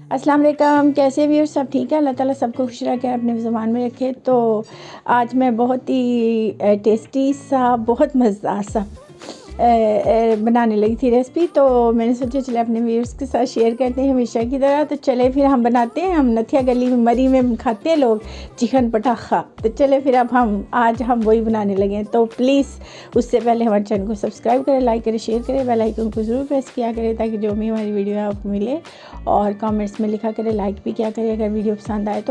अस्सलाम वालेकुम, कैसे भी हो? सब ठीक है? अल्लाह ताला सबको खुश रखे, अपने ज़ुबान में रखे। तो आज मैं बहुत ही टेस्टी सा, बहुत मज़ेदार सा बनाने लगी थी रेसिपी। तो मैंने सोचा चले अपने व्यूअर्स के साथ शेयर करते हैं हमेशा की तरह। तो चले फिर हम बनाते हैं, हम नथिया गली में मरी में खाते हैं लोग चिकन पटाखा। तो चले फिर अब आज हम वही बनाने लगे। तो प्लीज़ उससे पहले हमारे चैनल को सब्सक्राइब करें, लाइक करें, शेयर करें, बेल आइकन को ज़रूर प्रेस किया करें ताकि जो भी हमारी वीडियो है आपको मिले। और कमेंट्स में लिखा करें, लाइक भी किया करें अगर वीडियो पसंद आए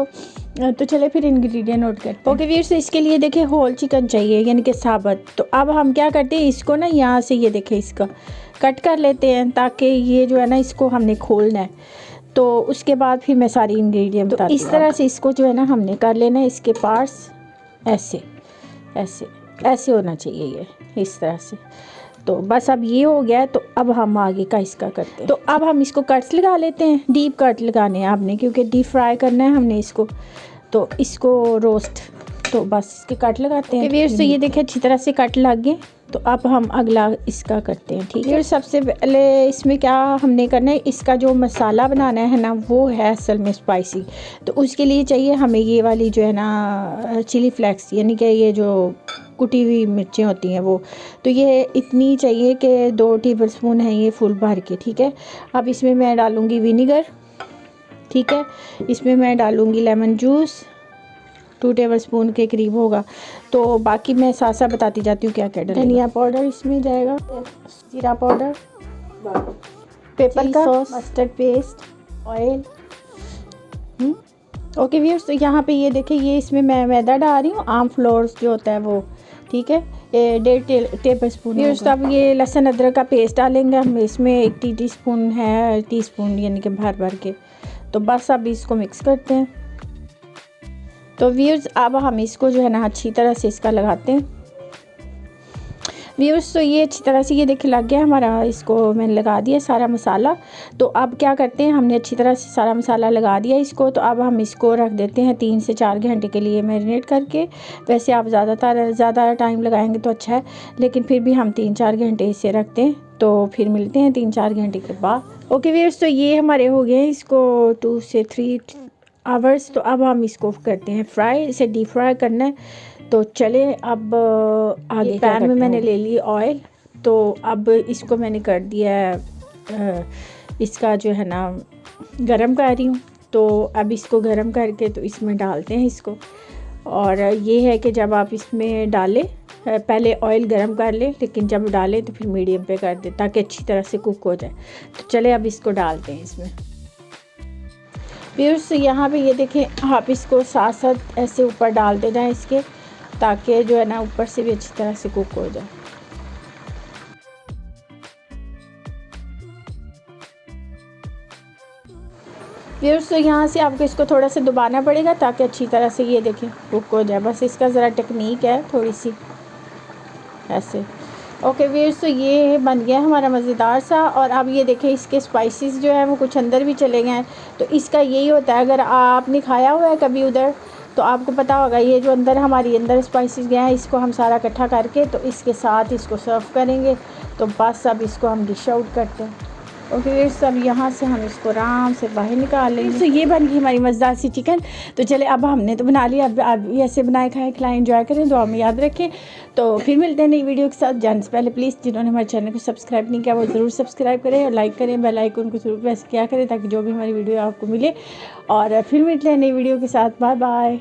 तो चले फिर इंग्रेडिएंट नोट करते हैं। ओके व्यूअर्स, इसके लिए देखिए होल चिकन चाहिए, यानी कि साबुत। तो अब हम क्या करते हैं, इसको ना यहाँ से ये देखें इसका कट कर लेते हैं ताकि ये जो है ना इसको हमने खोलना है। तो उसके बाद फिर मैं सारी इंग्रेडिएंट बताती हूँ। इस तरह से इसको जो है ना हमने कर लेना है, इसके पार्ट्स ऐसे ऐसे ऐसे होना चाहिए, ये इस तरह से। तो बस अब ये हो गया। तो अब हम आगे का इसका करते हैं। तो अब हम इसको कट्स लगा लेते हैं, डीप कट लगाने हैं आपने, क्योंकि डीप फ्राई करना है हमने इसको। तो इसको रोस्ट, तो बस इसके कट लगाते हैं। व्यूअर्स, तो ये देखिए अच्छी तरह से कट लग गए। तो अब हम अगला इसका करते हैं, ठीक है। सबसे पहले इसमें क्या हमने करना है, इसका जो मसाला बनाना है ना वो है असल में स्पाइसी। तो उसके लिए चाहिए हमें ये वाली जो है ना चिली फ्लेक्स, यानी कि ये जो कुटी हुई मिर्चें होती हैं वो। तो ये इतनी चाहिए कि 2 टेबलस्पून है ये फुल भर के, ठीक है। अब इसमें मैं डालूँगी विनीगर, ठीक है। इसमें मैं डालूँगी लेमन जूस, 2 टेबलस्पून के करीब होगा। तो बाकी मैं साथ साथ बताती जाती हूँ क्या क्या डालूँगी। धनिया पाउडर इसमें जाएगा, जीरा पाउडर, पेपर का sauce, mustard paste, oil. Okay viewers, तो यहाँ पे ये देखिए ये इसमें मैं मैदा डाल रही हूँ, आम फ्लोर्स जो होता है वो, ठीक है। 1.5 टेबलस्पून। व्यूअर्स, तो अब ये लहसुन अदरक का पेस्ट डालेंगे हम इसमें, 1 टीस्पून है, टीस्पून यानी कि भर के। तो बस अब इसको मिक्स करते हैं। तो व्यूअर्स, अब हम इसको जो है ना अच्छी तरह से इसका लगाते हैं। व्यूअर्स, तो ये अच्छी तरह से ये देखिए लग गया हमारा, इसको मैंने लगा दिया सारा मसाला। तो अब क्या करते हैं, हमने अच्छी तरह से सारा मसाला लगा दिया इसको। तो अब हम इसको रख देते हैं 3 से 4 घंटे के लिए मैरिनेट करके। वैसे आप ज़्यादा टाइम लगाएंगे तो अच्छा है, लेकिन फिर भी हम 3-4 घंटे इसे रखते हैं। तो फिर मिलते हैं 3-4 घंटे के बाद। ओके व्यूअर्स, तो ये हमारे हो गए इसको 2 से 3 आवर्स। तो अब हम इसको करते हैं फ्राई, इसे डीप फ्राई करना है। तो चले अब आगे पैन में मैंने ले ली ऑयल। तो अब इसको मैंने कर दिया इसका जो है ना गरम कर रही हूँ। तो अब इसको गरम करके तो इसमें डालते हैं इसको। और ये है कि जब आप इसमें डालें, पहले ऑयल गरम कर लें, लेकिन जब डालें तो फिर मीडियम पे कर दें ताकि अच्छी तरह से कुक हो जाए। तो चले अब इसको डालते हैं इसमें। व्यूअर्स, यहाँ पे ये देखें, आप इसको साथ साथ ऐसे ऊपर डालते जाएं इसके, ताकि जो है ना ऊपर से भी अच्छी तरह से कुक हो जाए। व्यूअर्स, तो यहाँ से आपको इसको थोड़ा सा दबाना पड़ेगा ताकि अच्छी तरह से ये देखें कुक हो जाए। बस इसका ज़रा टेक्निक है थोड़ी सी ऐसे। ओके व्यूअर्स, तो ये बन गया हमारा मज़ेदार सा। और अब ये देखें इसके स्पाइसेस जो है वो कुछ अंदर भी चले गए हैं। तो इसका यही होता है, अगर आपने खाया हुआ है कभी उधर तो आपको पता होगा, ये जो अंदर स्पाइसेस गए हैं इसको हम सारा इकट्ठा करके तो इसके साथ इसको सर्व करेंगे। तो बस अब इसको हम डिश आउट करते हैं। ओके व्यूअर्स, अब यहाँ से हम इसको आराम से बाहर निकाल लेंगे। तो ये बन गई हमारी मज़ेदार सी चिकन। तो चले अब हमने तो बना लिया, अब ऐसे बनाए खाएं, खिलाएं, एंजॉय करें, दुआ में याद रखें। तो फिर मिलते हैं नई वीडियो के साथ। जाने से पहले प्लीज़ जिन्होंने हमारे चैनल को सब्सक्राइब नहीं किया वो ज़रूर सब्सक्राइब करें और लाइक करें, बेल आइकन को ज़रूर प्रेस किया करें ताकि जो भी हमारी वीडियो आपको मिले। और फिर मिलते हैं नई वीडियो के साथ। Bye bye.